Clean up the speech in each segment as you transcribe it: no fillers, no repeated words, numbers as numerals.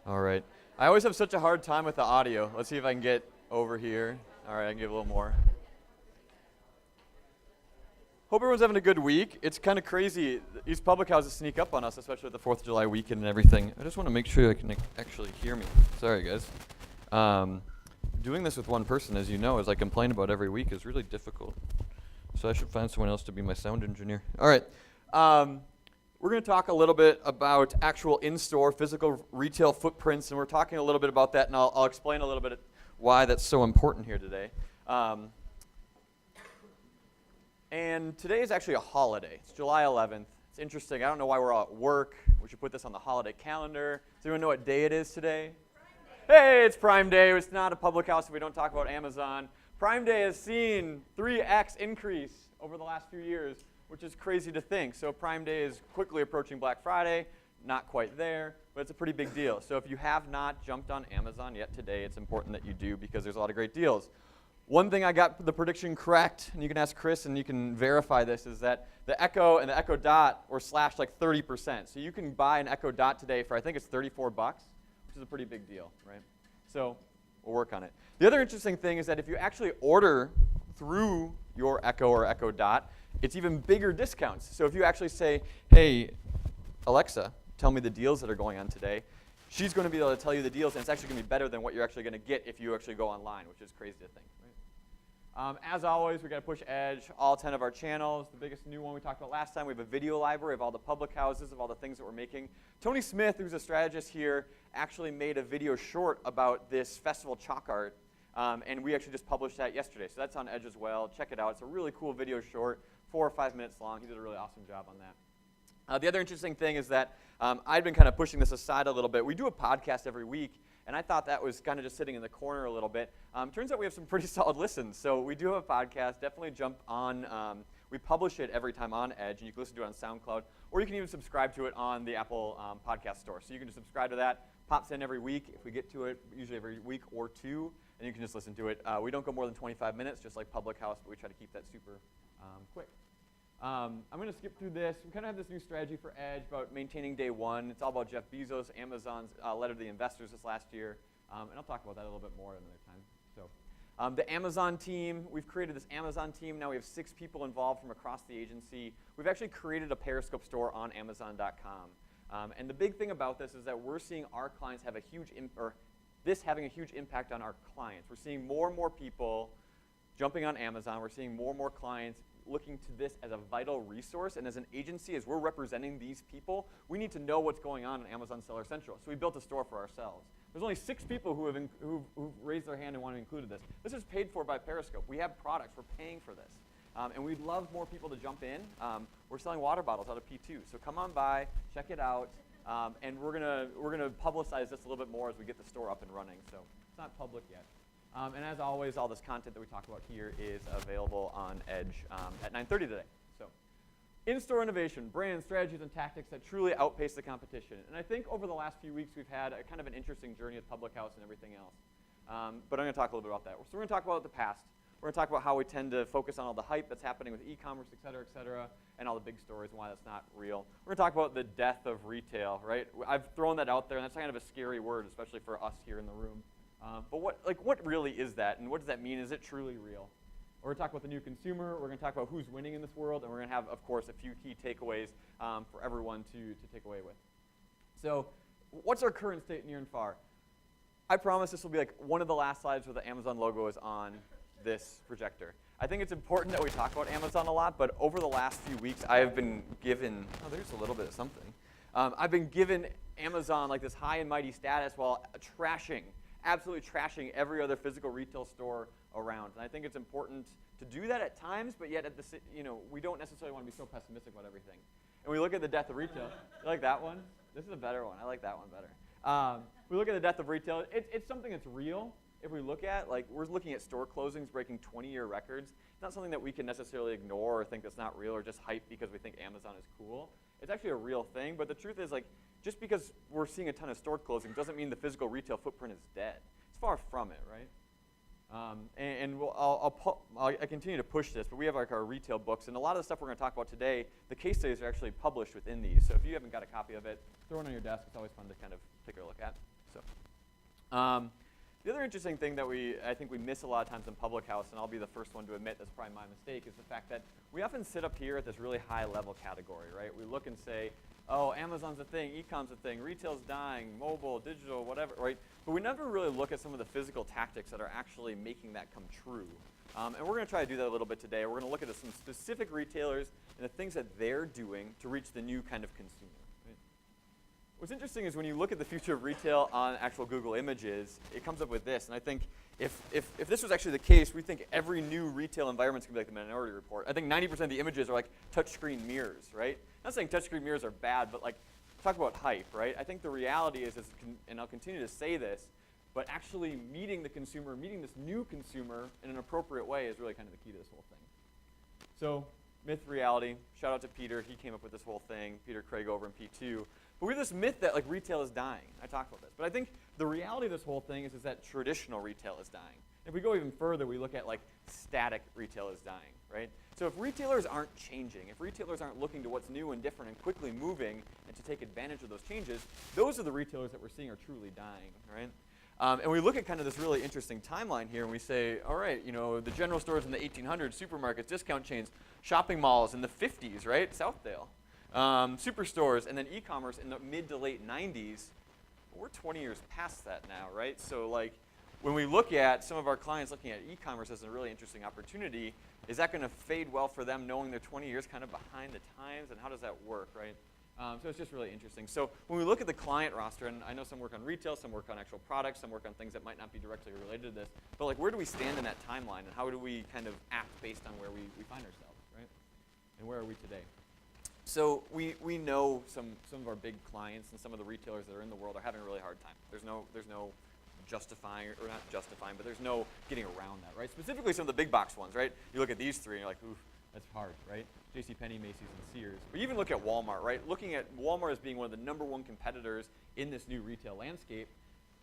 All right. I always have such a hard time with the audio. Let's see if I can get over here. All right, I can give a little more. Hope everyone's having a good week. It's kind of crazy. These public houses sneak up on us, especially with the 4th of July weekend and everything. I just want to make sure I can actually hear me. Sorry, guys. Doing this with one person, as you know, as I complain about every week, is really difficult. So I should find someone else to be my sound engineer. All right. We're going to talk a little bit about actual in-store physical retail footprints, and we're talking a little bit about that, and I'll explain a little bit why that's so important here today. And today is actually a holiday. It's July 11th. It's interesting. I don't know why we're all at work. We should put this on the holiday calendar. Does anyone know what day it is today? Hey, it's Prime Day. It's not a public house if we don't talk about Amazon. Prime Day has seen 3x increase over the last few years, which is crazy to think. So Prime Day is quickly approaching Black Friday. Not quite there, but it's a pretty big deal. So if you have not jumped on Amazon yet today, it's important that you do because there's a lot of great deals. One thing I got the prediction correct, and you can ask Chris and you can verify this, is that the Echo and the Echo Dot were slashed like 30%. So you can buy an Echo Dot today for, I think it's $34, which is a pretty big deal, right? So we'll work on it. The other interesting thing is that if you actually order through your Echo or Echo Dot, it's even bigger discounts. So if you actually say, hey, Alexa, tell me the deals that are going on today, she's going to be able to tell you the deals, and it's actually going to be better than what you're actually going to get if you actually go online, which is crazy to think. As always, we've got to push Edge, all 10 of our channels. The biggest new one we talked about last time, we have a video library of all the public houses, of all the things that we're making. Tony Smith, who's a strategist here, actually made a video short about this festival chalk art, and we actually just published that yesterday. So that's on Edge as well. Check it out. It's a really cool video short, 4 or 5 minutes long. He did a really awesome job on that. The other interesting thing is that I've been kind of pushing this aside a little bit. We do a podcast every week, and I thought that was kind of just sitting in the corner a little bit. Turns out we have some pretty solid listens. So we do have a podcast. Definitely jump on. We publish it every time on Edge, and you can listen to it on SoundCloud, or you can even subscribe to it on the Apple Podcast Store. So you can just subscribe to that. Pops in every week. If we get to it, usually every week or two, and you can just listen to it. We don't go more than 25 minutes, just like Public House, but we try to keep that super quick. I'm going to skip through this. We kind of have this new strategy for Edge about maintaining day one. It's all about Jeff Bezos, Amazon's letter to the investors this last year. And I'll talk about that a little bit more another time. So, the Amazon team, we've created this Amazon team. Now we have 6 people involved from across the agency. We've actually created a Periscope store on Amazon.com. And the big thing about this is that we're seeing our clients have a huge having a huge impact on our clients. We're seeing more and more people jumping on Amazon. We're seeing more and more clients looking to this as a vital resource, and as an agency, as we're representing these people, we need to know what's going on Amazon Seller Central. So we built a store for ourselves. There's only 6 people who've raised their hand and want to include this. This is paid for by Periscope. We have products. We're paying for this. And we'd love more people to jump in. We're selling water bottles out of P2. So come on by, check it out, and we're gonna publicize this a little bit more as we get the store up and running. So it's not public yet. And as always, all this content that we talk about here is available on Edge at 9:30 today. So, in-store innovation, brands, strategies, and tactics that truly outpace the competition. And I think over the last few weeks, we've had a kind of an interesting journey with Public House and everything else. But I'm going to talk a little bit about that. So we're going to talk about the past. We're going to talk about how we tend to focus on all the hype that's happening with e-commerce, et cetera, and all the big stories and why that's not real. We're going to talk about the death of retail, right? I've thrown that out there, and that's kind of a scary word, especially for us here in the room. But what really is that, and what does that mean? Is it truly real? We're going to talk about the new consumer. We're going to talk about who's winning in this world, and we're going to have, of course, a few key takeaways for everyone to take away with. So, what's our current state near and far? I promise this will be like one of the last slides where the Amazon logo is on this projector. I think it's important that we talk about Amazon a lot, but over the last few weeks, I have been given, there's a little bit of something. I've been given Amazon like this high and mighty status while absolutely trashing every other physical retail store around. And I think it's important to do that at times, but yet we don't necessarily want to be so pessimistic about everything. And we look at the death of retail. You like that one? This is a better one. I like that one better. We look at the death of retail. It's something that's real. If we look at, we're looking at store closings breaking 20-year records. It's not something that we can necessarily ignore or think that's not real or just hype because we think Amazon is cool. It's actually a real thing, but the truth is, just because we're seeing a ton of store closings doesn't mean the physical retail footprint is dead. It's far from it, right? I continue to push this, but we have our retail books, and a lot of the stuff we're going to talk about today, the case studies are actually published within these. So if you haven't got a copy of it, throw it on your desk. It's always fun to kind of take a look at. So, the other interesting thing that I think we miss a lot of times in public house, and I'll be the first one to admit that's probably my mistake, is the fact that we often sit up here at this really high level category, right? We look and say, oh, Amazon's a thing, e-com's a thing, retail's dying, mobile, digital, whatever, right? But we never really look at some of the physical tactics that are actually making that come true. And we're going to try to do that a little bit today. We're going to look at some specific retailers and the things that they're doing to reach the new kind of consumer. Right? What's interesting is when you look at the future of retail on actual Google Images, it comes up with this. And I think if this was actually the case, we think every new retail environment is going to be like the Minority Report. I think 90% of the images are like touchscreen mirrors, right? I'm not saying touchscreen mirrors are bad, but like talk about hype, right? I think the reality is, and I'll continue to say this, but actually meeting the consumer, meeting this new consumer in an appropriate way is really kind of the key to this whole thing. So myth, reality, shout out to Peter. He came up with this whole thing, Peter Craig over in P2. But we have this myth that like retail is dying. I talked about this. But I think the reality of this whole thing is that traditional retail is dying. If we go even further, we look at like static retail is dying, right? So if retailers aren't changing, if retailers aren't looking to what's new and different and quickly moving and to take advantage of those changes, those are the retailers that we're seeing are truly dying, right? And we look at kind of this really interesting timeline here, and we say, all right, you know, the general stores in the 1800s, supermarkets, discount chains, shopping malls in the 50s, right, Southdale, superstores, and then e-commerce in the mid to late 90s. We're 20 years past that now, right? So like, when we look at some of our clients looking at e-commerce as a really interesting opportunity, is that going to fade well for them knowing they're 20 years kind of behind the times, and how does that work, right? So it's just really interesting. So when we look at the client roster, and I know some work on retail, some work on actual products, some work on things that might not be directly related to this, but like where do we stand in that timeline, and how do we kind of act based on where we find ourselves, right? And where are we today? So we know some of our big clients and some of the retailers that are in the world are having a really hard time. There's no justifying, or not justifying, but there's no getting around that, right? Specifically some of the big box ones, right? You look at these three and you're like, oof, that's hard, right? JCPenney, Macy's, and Sears. But even look at Walmart, right? Looking at Walmart as being one of the #1 competitors in this new retail landscape,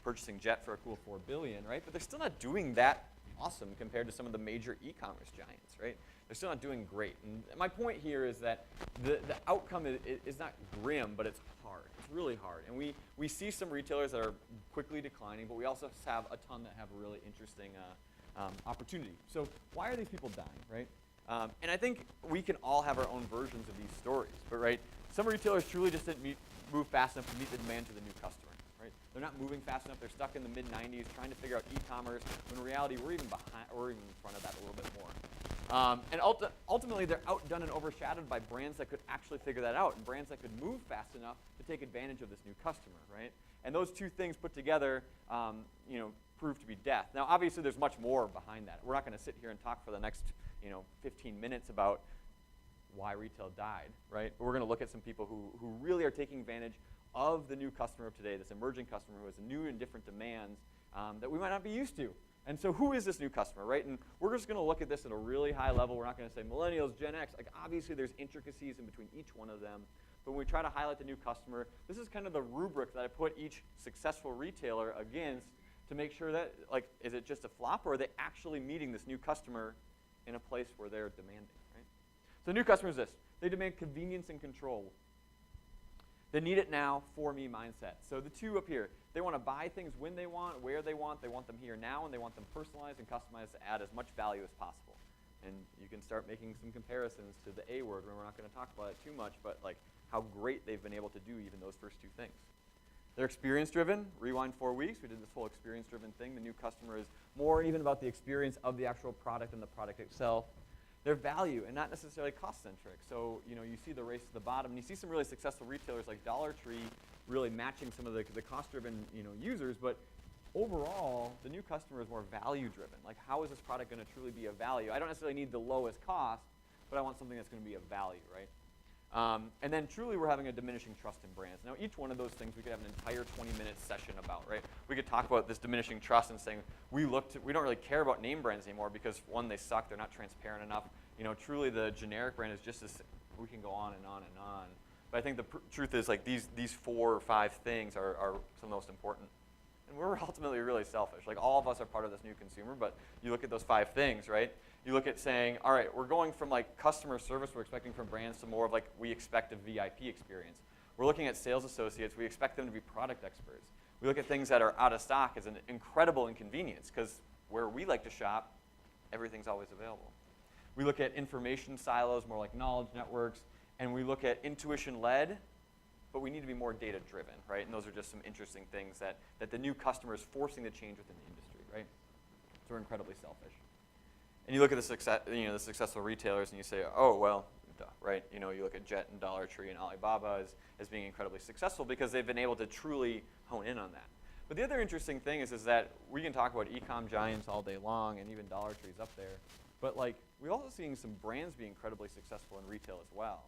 purchasing Jet for a cool $4 billion, right? But they're still not doing that awesome compared to some of the major e-commerce giants, right? They're still not doing great. And my point here is that the outcome is not grim, but it's hard. It's really hard. And we see some retailers that are quickly declining, but we also have a ton that have a really interesting opportunity. So why are these people dying, right? And I think we can all have our own versions of these stories, but right, some retailers truly just didn't move fast enough to meet the demand to the new customer, right? They're not moving fast enough. They're stuck in the mid-90s trying to figure out e-commerce, when in reality we're even behind, or even in front of that a little bit more. And ultimately they're outdone and overshadowed by brands that could actually figure that out, and brands that could move fast enough to take advantage of this new customer, right? And those two things put together, you know, prove to be death. Now obviously there's much more behind that. We're not going to sit here and talk for the next 15 minutes about why retail died, right? But we're going to look at some people who really are taking advantage of the new customer of today, this emerging customer who has new and different demands that we might not be used to. And so who is this new customer, right? And we're just going to look at this at a really high level. We're not going to say millennials, Gen X. Like obviously there's intricacies in between each one of them. But when we try to highlight the new customer, this is kind of the rubric that I put each successful retailer against to make sure that, like, is it just a flop, or are they actually meeting this new customer in a place where they're demanding, right? So the new customer is this. They demand convenience and control. They need it now, for me mindset. So the two up here, they want to buy things when they want, where they want them here now, and they want them personalized and customized to add as much value as possible. And you can start making some comparisons to the A word, and we're not going to talk about it too much, but like how great they've been able to do even those first two things. They're experience-driven. Rewind 4 weeks. We did this whole experience-driven thing. The new customer is more even about the experience of the actual product and the product itself. They're value and not necessarily cost-centric. So you see the race to the bottom, and you see some really successful retailers like Dollar Tree really matching some of the cost-driven users. But overall, the new customer is more value-driven. Like, how is this product going to truly be of value? I don't necessarily need the lowest cost, but I want something that's going to be of value, right? And then truly we're having a diminishing trust in brands. Now each one of those things we could have an entire 20-minute session about, right? We could talk about this diminishing trust and saying we don't really care about name brands anymore because one, they suck, they're not transparent enough. Truly the generic brand is just as, we can go on and on and on. But I think the truth is like these 4 or 5 things are some of the most important. And we're ultimately really selfish. Like all of us are part of this new consumer, but you look at those 5 things, right? You look at saying, all right, we're going from like customer service we're expecting from brands to more of like we expect a VIP experience. We're looking at sales associates. We expect them to be product experts. We We look at things that are out of stock as an incredible inconvenience, because where we like to shop, everything's always available. We look at information silos, more like knowledge networks, and we look at intuition-led, but we need to be more data-driven, right? And those are just some interesting things that the new customer is forcing the change within the industry, right? So we're incredibly selfish. And you look at the successful retailers, and you say, oh, well, duh, right? You look at Jet and Dollar Tree and Alibaba as being incredibly successful because they've been able to truly hone in on that. But the other interesting thing is that we can talk about e-com giants all day long, and even Dollar Tree's up there. But we're also seeing some brands be incredibly successful in retail as well,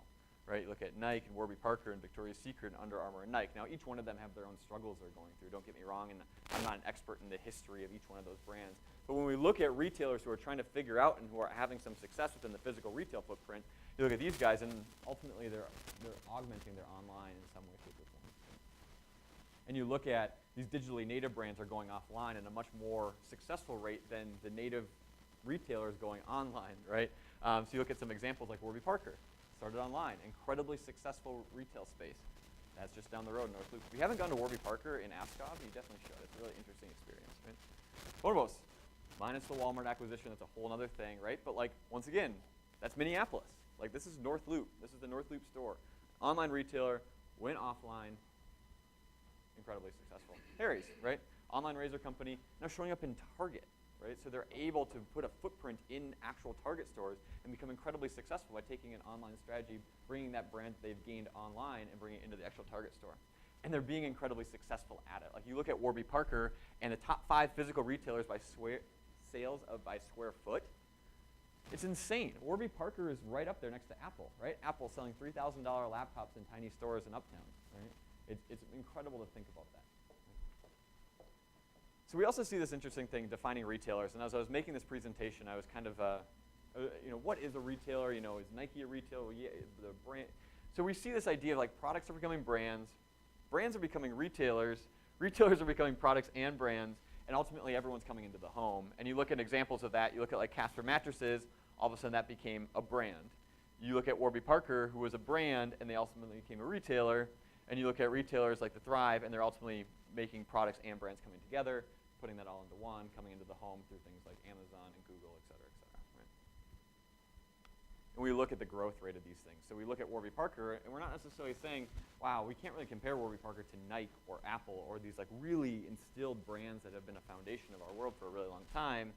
right? You look at Nike and Warby Parker and Victoria's Secret and Under Armour and Nike. Now, each one of them have their own struggles they're going through. Don't get me wrong, and I'm not an expert in the history of each one of those brands. But when we look at retailers who are trying to figure out and who are having some success within the physical retail footprint, you look at these guys, and ultimately they're augmenting their online in some way, shape, or form. And you look at these digitally native brands are going offline at a much more successful rate than the native retailers going online, right? So you look at some examples like Warby Parker, started online, incredibly successful retail space. That's just down the road in North Loop. If you haven't gone to Warby Parker in Ascov, you definitely should. It's a really interesting experience, right? Bonobos, minus the Walmart acquisition, that's a whole other thing, right? But once again, that's Minneapolis. This is North Loop. This is the North Loop store. Online retailer, went offline, incredibly successful. Harry's, right? Online razor company, now showing up in Target, right? So they're able to put a footprint in actual Target stores and become incredibly successful by taking an online strategy, bringing that brand that they've gained online and bringing it into the actual Target store. And they're being incredibly successful at it. You look at Warby Parker and the top 5 physical retailers by sales by square foot. It's insane. Warby Parker is right up there next to Apple, right? Apple selling $3,000 laptops in tiny stores in Uptown, right? It's incredible to think about that. So we also see this interesting thing defining retailers. And as I was making this presentation, I was kind of, what is a retailer? Is Nike a retailer? Yeah, the brand. So we see this idea of products are becoming brands are becoming retailers are becoming products and brands, and ultimately everyone's coming into the home. And you look at examples of that. You look at Casper mattresses. All of a sudden that became a brand. You look at Warby Parker, who was a brand, and they ultimately became a retailer. And you look at retailers like the Thrive, and they're ultimately making products and brands coming together, putting that all into one, coming into the home through things like Amazon and Google, et cetera, right? And we look at the growth rate of these things. So we look at Warby Parker, and we're not necessarily saying, wow, we can't really compare Warby Parker to Nike or Apple or these really instilled brands that have been a foundation of our world for a really long time.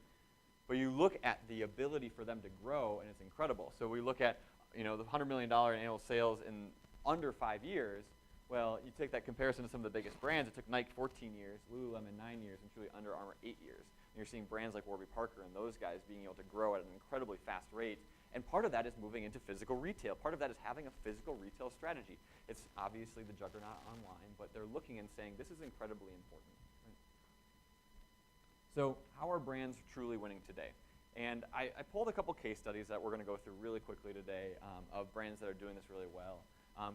But you look at the ability for them to grow, and it's incredible. So we look at the $100 million annual sales in under 5 years. Well, you take that comparison to some of the biggest brands. It took Nike 14 years, Lululemon 9 years, and truly Under Armour 8 years. And you're seeing brands like Warby Parker and those guys being able to grow at an incredibly fast rate. And part of that is moving into physical retail. Part of that is having a physical retail strategy. It's obviously the juggernaut online, but they're looking and saying this is incredibly important. Right? So how are brands truly winning today? And I pulled a couple case studies that we're going to go through really quickly today of brands that are doing this really well.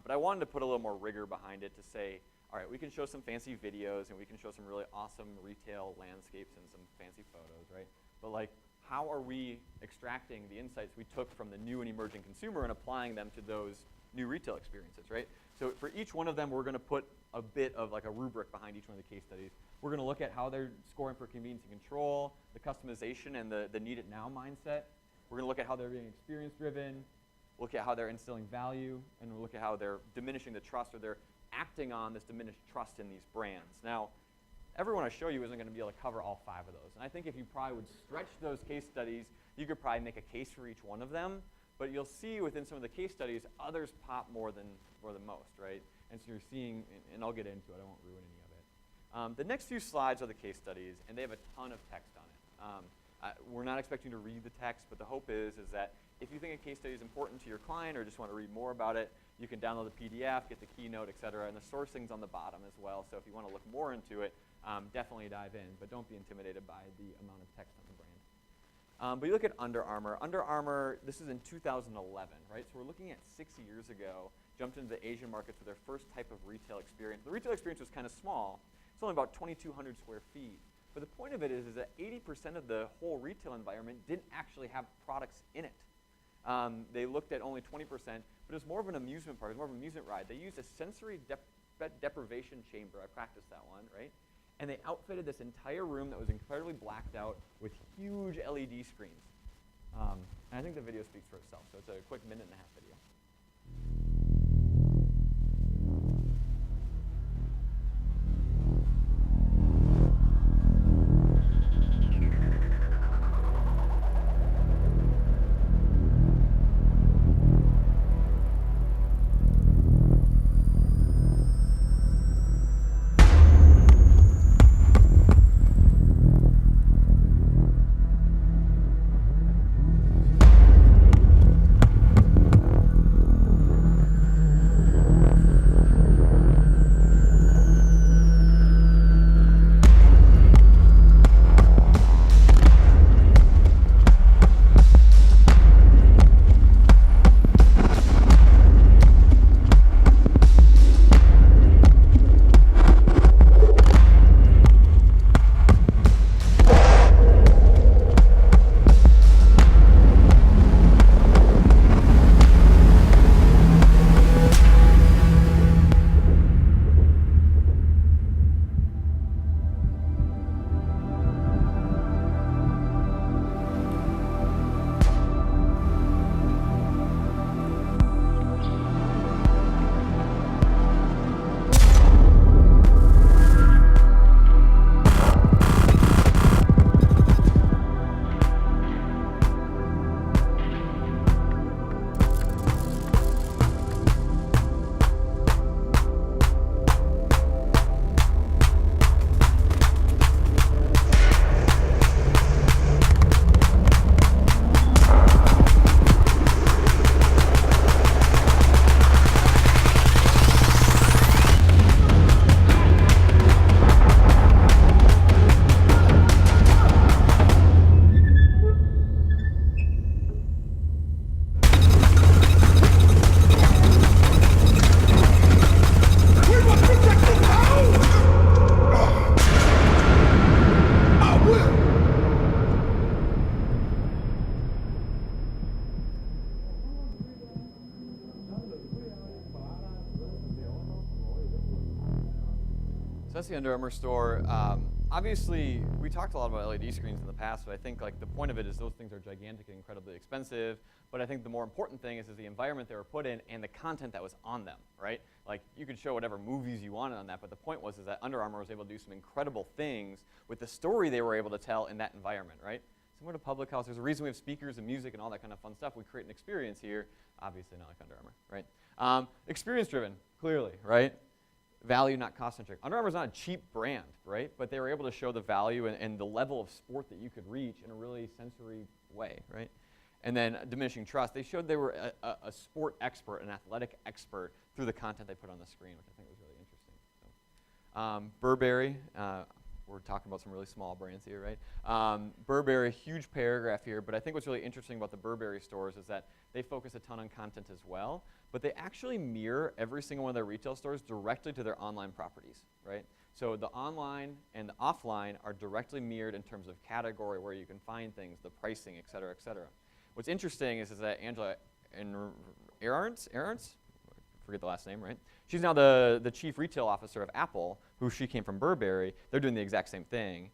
But I wanted to put a little more rigor behind it to say, all right, we can show some fancy videos and we can show some really awesome retail landscapes and some fancy photos, right? But how are we extracting the insights we took from the new and emerging consumer and applying them to those new retail experiences, right? So for each one of them, we're going to put a bit of a rubric behind each one of the case studies. We're going to look at how they're scoring for convenience and control, the customization and the need it now mindset. We're going to look at how they're being experience driven, look at how they're instilling value, and we'll look at how they're diminishing the trust or they're acting on this diminished trust in these brands. Now, everyone I show you isn't going to be able to cover all 5 of those. And I think if you probably would stretch those case studies, you could probably make a case for each one of them. But you'll see within some of the case studies, others pop more than most, right? And so you're seeing, and I'll get into it, I won't ruin any of it. The next few slides are the case studies, and they have a ton of text on it. We're not expecting to read the text, but the hope is that if you think a case study is important to your client or just want to read more about it, you can download the PDF, get the keynote, et cetera, and the sourcing's on the bottom as well. So if you want to look more into it, definitely dive in, but don't be intimidated by the amount of text on the brand. But you look at Under Armour. Under Armour, this is in 2011, right? So we're looking at 6 years ago, jumped into the Asian markets with their first type of retail experience. The retail experience was kind of small. It's only about 2,200 square feet. But the point of it is that 80% of the whole retail environment didn't actually have products in it. They looked at only 20%, but it was more of an amusement park, more of an amusement ride. They used a sensory deprivation chamber. I practiced that one, right? And they outfitted this entire room that was incredibly blacked out with huge LED screens. And I think the video speaks for itself, so it's a quick 1.5-minute video. That's the Under Armour store. Obviously, we talked a lot about LED screens in the past, but I think like the point of it is those things are gigantic and incredibly expensive. But I think the more important thing is the environment they were put in and the content that was on them, right? Like you could show whatever movies you wanted on that, but the point was that Under Armour was able to do some incredible things with the story they were able to tell in that environment, right? Similar to Public House, there's a reason we have speakers and music and all that kind of fun stuff. We create an experience here, obviously not like Under Armour, right? Experience driven, clearly, right? Value, not cost-centric. Under Armour is not a cheap brand, right? But they were able to show the value and the level of sport that you could reach in a really sensory way, right? And then diminishing trust. They showed they were a sport expert, an athletic expert through the content they put on the screen, which I think was really interesting. So, Burberry, we're talking about some really small brands here, right? Burberry, huge paragraph here, but I think what's really interesting about the Burberry stores is that they focus a ton on content as well, but they actually mirror every single one of their retail stores directly to their online properties, right? So the online and the offline are directly mirrored in terms of category, where you can find things, the pricing, et cetera, et cetera. What's interesting is that Angela Ahrendts, forget the last name, right? She's now the chief retail officer of Apple, who she came from Burberry. They're doing the exact same thing.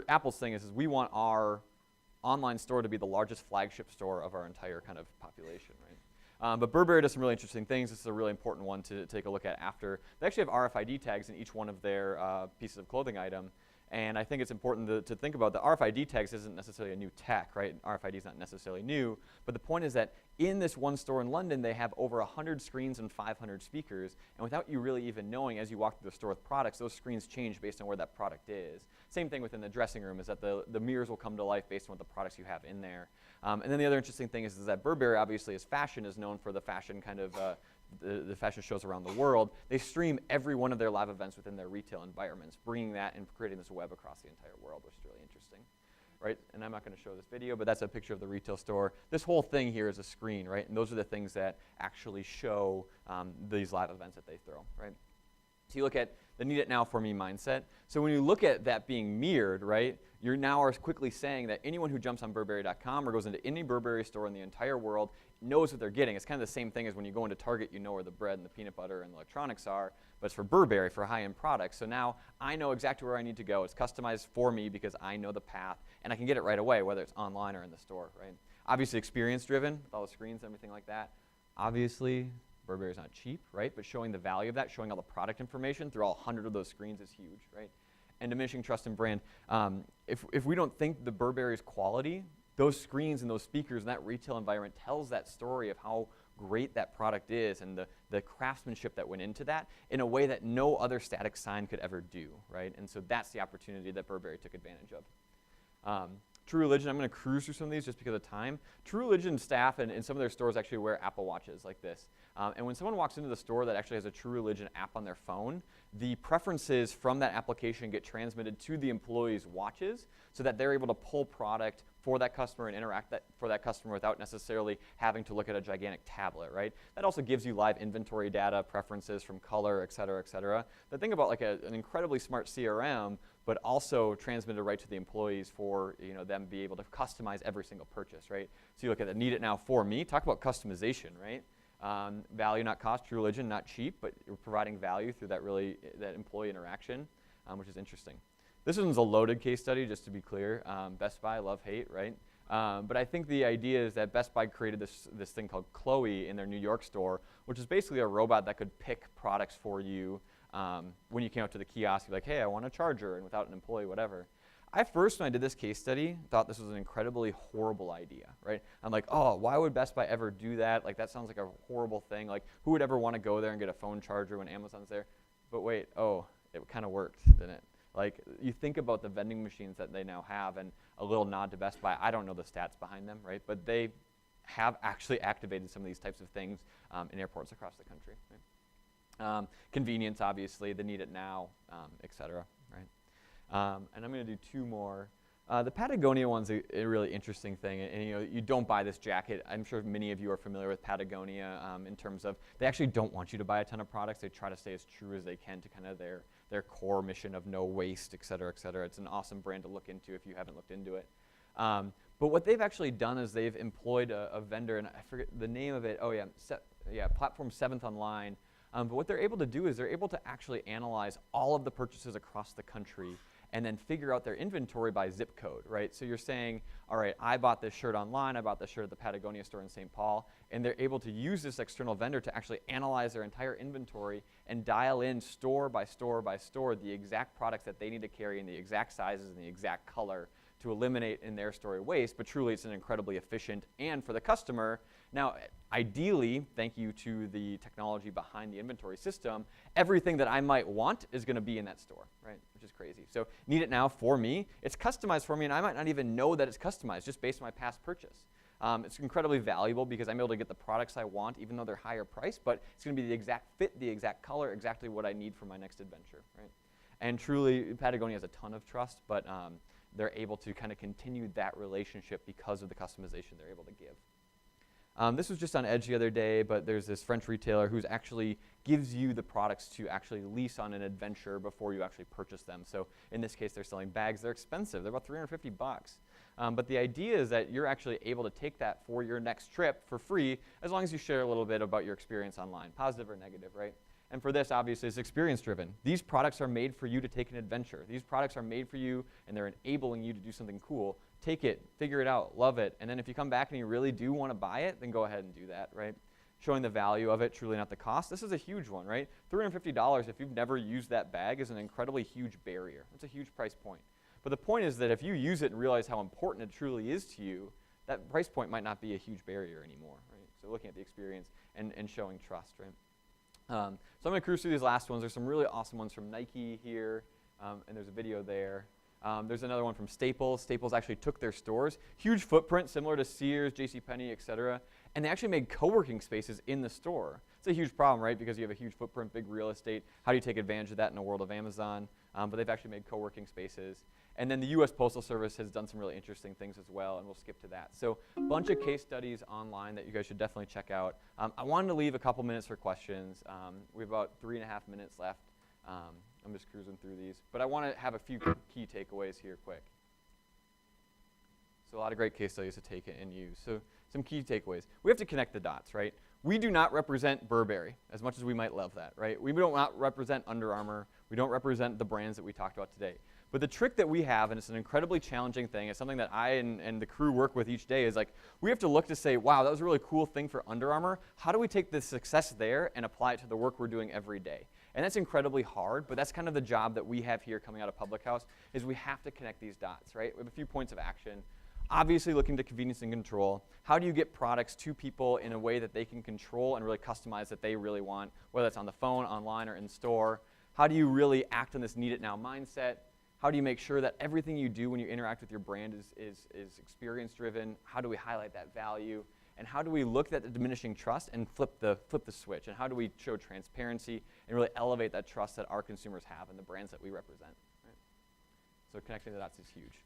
Apple's thing is we want our online store to be the largest flagship store of our entire kind of population, right? But Burberry does some really interesting things. This is a really important one to take a look at after. They actually have RFID tags in each one of their pieces of clothing item. And I think it's important to think about the RFID tags isn't necessarily a new tech, right? RFID is not necessarily new. But the point is that in this one store in London, they have over 100 screens and 500 speakers. And without you really even knowing, as you walk through the store with products, those screens change based on where that product is. Same thing within the dressing room is that the mirrors will come to life based on what the products you have in there. And then the other interesting thing is that Burberry, obviously, as fashion, is known for the fashion kind of the fashion shows around the world. They stream every one of their live events within their retail environments, bringing that and creating this web across the entire world, which is really interesting, right? And I'm not going to show this video, but that's a picture of the retail store. This whole thing here is a screen, right? And those are the things that actually show these live events that they throw, right? So you look at the need it now for me mindset. So when you look at that being mirrored, right, you're now are quickly saying that anyone who jumps on Burberry.com or goes into any Burberry store in the entire world knows what they're getting. It's kind of the same thing as when you go into Target, you know where the bread and the peanut butter and the electronics are, but it's for Burberry, for high-end products. So now I know exactly where I need to go. It's customized for me because I know the path, and I can get it right away, whether it's online or in the store, right? Obviously experience-driven with all the screens and everything like that. Obviously, Burberry's not cheap, right? But showing the value of that, showing all the product information through all 100 of those screens is huge, right? And diminishing trust in brand. If we don't think the Burberry's quality, those screens and those speakers and that retail environment tells that story of how great that product is and the craftsmanship that went into that in a way that no other static sign could ever do, right? And so that's the opportunity that Burberry took advantage of. True Religion, I'm going to cruise through some of these just because of time. True Religion staff in some of their stores actually wear Apple Watches like this. And when someone walks into the store that actually has a True Religion app on their phone, the preferences from that application get transmitted to the employees' watches so that they're able to pull product for that customer and interact for that customer without necessarily having to look at a gigantic tablet, right? That also gives you live inventory data, preferences from color, et cetera, et cetera. But think about like an incredibly smart CRM, but also transmitted right to the employees for them be able to customize every single purchase, right? So you look at the need it now for me, talk about customization, right? Value, not cost. True Religion, not cheap, but you're providing value through that employee interaction, which is interesting. This one's a loaded case study, just to be clear. Best Buy, love, hate, right? But I think the idea is that Best Buy created this thing called Chloe in their New York store, which is basically a robot that could pick products for you when you came up to the kiosk. You're like, hey, I want a charger, and without an employee, whatever. I first, when I did this case study, thought this was an incredibly horrible idea, right? I'm like, oh, why would Best Buy ever do that? Like, that sounds like a horrible thing. Like, who would ever want to go there and get a phone charger when Amazon's there? But wait, oh, it kind of worked, didn't it? Like, you think about the vending machines that they now have, and a little nod to Best Buy. I don't know the stats behind them, right? But they have actually activated some of these types of things in airports across the country. Right? Convenience, obviously, the need it now, et cetera, right? And I'm going to do two more. The Patagonia one's a really interesting thing, and you don't buy this jacket. I'm sure many of you are familiar with Patagonia in terms of they actually don't want you to buy a ton of products. They try to stay as true as they can to kind of their core mission of no waste, et cetera, et cetera. It's an awesome brand to look into if you haven't looked into it. But what they've actually done is they've employed a vendor, and I forget the name of it. Oh yeah, Platform 7th Online. But what they're able to do is they're able to actually analyze all of the purchases across the country and then figure out their inventory by zip code, right? So you're saying, all right, I bought this shirt online, I bought this shirt at the Patagonia store in St. Paul, and they're able to use this external vendor to actually analyze their entire inventory and dial in store by store by store the exact products that they need to carry in the exact sizes and the exact color to eliminate in their store waste, but truly it's an incredibly efficient and for the customer. Now, ideally, thank you to the technology behind the inventory system, everything that I might want is going to be in that store, right? Which is crazy. So need it now for me. It's customized for me, and I might not even know that it's customized just based on my past purchase. It's incredibly valuable because I'm able to get the products I want, even though they're higher priced, but it's going to be the exact fit, the exact color, exactly what I need for my next adventure, right? And truly, Patagonia has a ton of trust, but they're able to kind of continue that relationship because of the customization they're able to give. This was just on Edge the other day, but there's this French retailer who's actually gives you the products to actually lease on an adventure before you actually purchase them. So in this case, they're selling bags. They're expensive. They're about $350. But the idea is that you're actually able to take that for your next trip for free as long as you share a little bit about your experience online, positive or negative, right? And for this, obviously, it's experience-driven. These products are made for you to take an adventure. These products are made for you, and they're enabling you to do something cool. Take it, figure it out, love it, and then if you come back and you really do want to buy it, then go ahead and do that, right? Showing the value of it, truly not the cost. This is a huge one, right? $350, if you've never used that bag, is an incredibly huge barrier. It's a huge price point. But the point is that if you use it and realize how important it truly is to you, that price point might not be a huge barrier anymore, right? So looking at the experience and showing trust, right? So I'm going to cruise through these last ones. There's some really awesome ones from Nike here, and there's a video there. There's another one from Staples. Staples actually took their stores, huge footprint, similar to Sears, JCPenney, et cetera, and they actually made co-working spaces in the store. It's a huge problem, right, because you have a huge footprint, big real estate. How do you take advantage of that in the world of Amazon? But they've actually made co-working spaces. And then the U.S. Postal Service has done some really interesting things as well, and we'll skip to that. So a bunch of case studies online that you guys should definitely check out. I wanted to leave a couple minutes for questions. We have about 3.5 minutes left. I'm just cruising through these. But I want to have a few key takeaways here quick. So a lot of great case studies to take it and use. So some key takeaways. We have to connect the dots, right? We do not represent Burberry, as much as we might love that, right? We don't not represent Under Armour. We don't represent the brands that we talked about today. But the trick that we have, and it's an incredibly challenging thing, it's something that I and the crew work with each day, is like, we have to look to say, wow, that was a really cool thing for Under Armour. How do we take the success there and apply it to the work we're doing every day? And that's incredibly hard, but that's kind of the job that we have here coming out of Public House, is we have to connect these dots, right? We have a few points of action. Obviously looking to convenience and control. How do you get products to people in a way that they can control and really customize that they really want, whether it's on the phone, online, or in store? How do you really act on this need it now mindset? How do you make sure that everything you do when you interact with your brand is experience driven? How do we highlight that value? And how do we look at the diminishing trust and flip the switch? And how do we show transparency and really elevate that trust that our consumers have in the brands that we represent? Right? So connecting the dots is huge.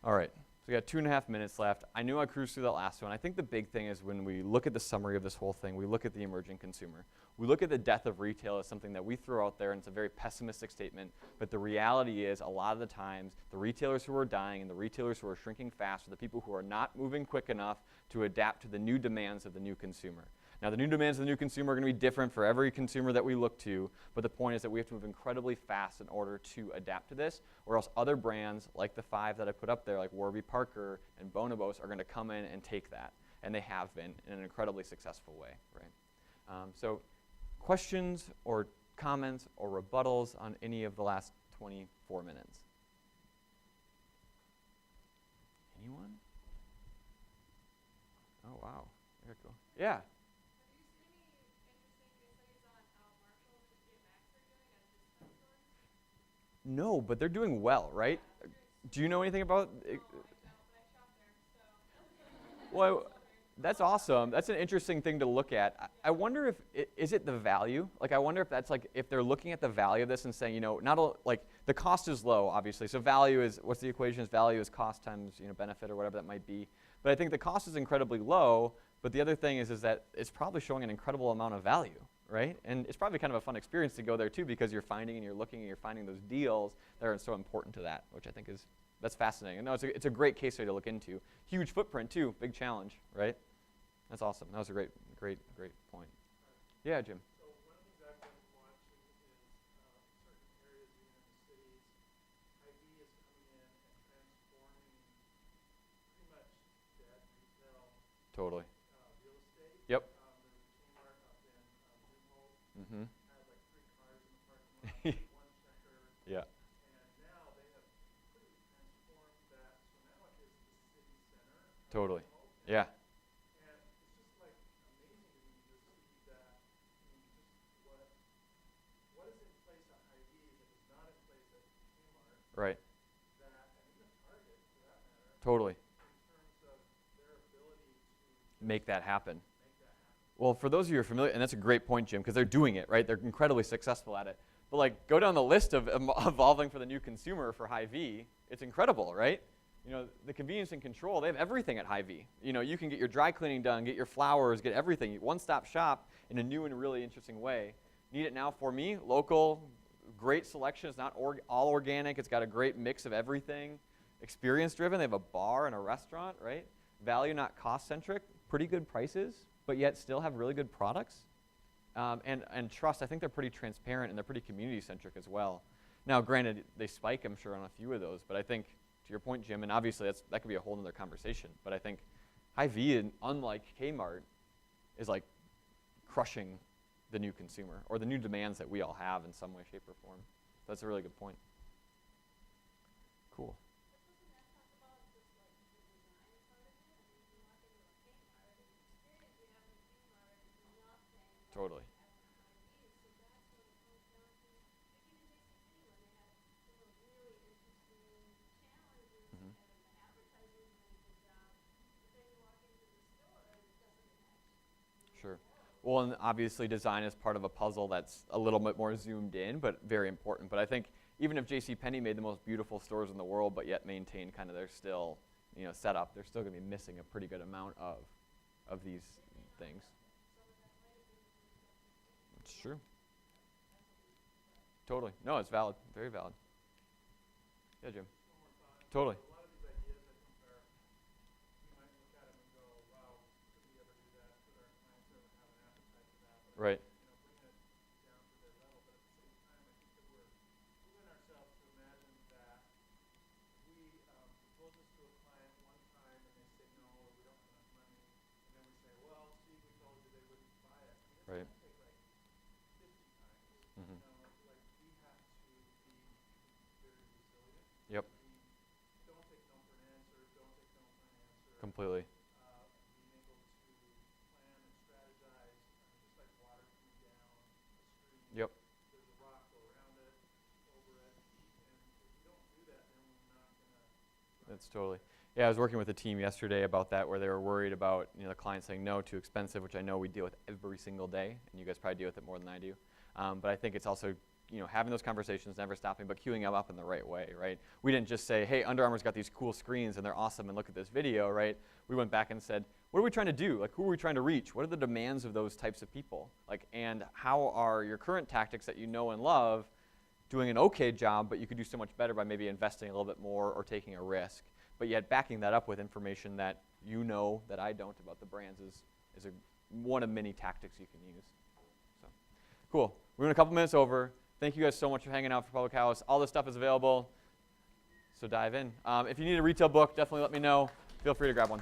All right. So we got 2.5 minutes left. I knew I cruised through that last one. I think the big thing is when we look at the summary of this whole thing, we look at the emerging consumer. We look at the death of retail as something that we throw out there, and it's a very pessimistic statement, but the reality is a lot of the times the retailers who are dying and the retailers who are shrinking fast are the people who are not moving quick enough to adapt to the new demands of the new consumer. Now, the new demands of the new consumer are going to be different for every consumer that we look to, but the point is that we have to move incredibly fast in order to adapt to this, or else other brands, like the 5 that I put up there, like Warby Parker and Bonobos, are going to come in and take that, and they have been in an incredibly successful way, right? So questions or comments or rebuttals on any of the last 24 minutes? Anyone? Oh, wow. Very cool. Yeah. No, but they're doing well, right? Do you know anything about it? Well, that's awesome. That's an interesting thing to look at. I wonder if, is it the value? Like, I wonder if that's like, if they're looking at the value of this and saying, you know, like the cost is low, obviously. So value is, what's the equation? Is value is cost times, you know, benefit or whatever that might be. But I think the cost is incredibly low. But the other thing is that it's probably showing an incredible amount of value, right? And it's probably kind of a fun experience to go there too, because you're finding and you're looking and you're finding those deals that are so important to that, which I think is, that's fascinating. And no, it's a great case study to look into. Huge footprint too, big challenge, right? That's awesome. That was a great point. Yeah, Jim. So one of the things I've been watching is certain areas in the cities, IV is coming in and transforming pretty much dead retail Totally. Real estate. Yep. There's a Kmart up in New Hope. Mm-hmm. Had like 3 cars in the parking lot, 1 checker. Yeah. And now they have completely transformed that. So now it is the city center. Totally. New Hope. Yeah. And it's just like amazing to me to see that. I mean, just what is in place at Hy-Vee that was not in place at Kmart. Right. That, and even Target for that matter. Totally. In terms of their ability to Make that happen. make that happen. Well, for those of you who are familiar, and that's a great point, Jim, because they're doing it, right? They're incredibly successful at it. But like, go down the list of evolving for the new consumer for Hy-Vee. It's incredible, right? You know, the convenience and control, they have everything at Hy-Vee. You know, you can get your dry cleaning done, get your flowers, get everything. One-stop shop in a new and really interesting way. Need it now for me, local, great selection. It's not all organic. It's got a great mix of everything. Experience-driven. They have a bar and a restaurant, right? Value, not cost-centric. Pretty good prices, but yet still have really good products. And trust, I think they're pretty transparent and they're pretty community-centric as well. Now, granted, they spike, I'm sure, on a few of those, but I think, to your point, Jim, and obviously that could be a whole other conversation, but I think Hy-Vee, unlike Kmart, is like crushing the new consumer or the new demands that we all have in some way, shape, or form. That's a really good point. Cool. Totally. Mm-hmm. Sure. Well, and obviously design is part of a puzzle that's a little bit more zoomed in, but very important. But I think even if JCPenney made the most beautiful stores in the world, but yet maintained kind of their still, you know, setup, they're still going to be missing a pretty good amount of these things. It's true. Totally. No, it's valid. Very valid. Yeah, Jim. Just one more thought. Totally. A lot of these ideas, I think, are, we might look at them and go, wow, could we ever do that? Could our clients ever have an appetite for that? But Right. bringing it down to their level. But at the same time, I think that we're moving ourselves to imagine that we propose this to a client one time and they say no, or we don't have enough money, and then we say, well, see, we told you they wouldn't buy it. I mean, it's Right. going to take like 50 times. Mhm. Like we have to be very resilient. Yep. We don't take no for an answer. Don't take no for an answer. Completely. Being able to plan and strategize, just like water coming down a stream. Yep. There's a rock around it, over it, and if we don't do that, then we're not gonna. That's totally. Yeah, I was working with a team yesterday about that, where they were worried about the client saying no, too expensive, which I know we deal with every single day, and you guys probably deal with it more than I do. But I think it's also having those conversations, never stopping, but queuing them up in the right way, right? We didn't just say, hey, Under Armour's got these cool screens and they're awesome, and look at this video, right? We went back and said, what are we trying to do? Like, who are we trying to reach? What are the demands of those types of people? Like, and how are your current tactics that you know and love doing an okay job, but you could do so much better by maybe investing a little bit more or taking a risk, but yet backing that up with information that you know that I don't about the brands is one of many tactics you can use. So, cool. We're in a couple minutes over. Thank you guys so much for hanging out for Public House. All this stuff is available, so dive in. If you need a retail book, definitely let me know. Feel free to grab one.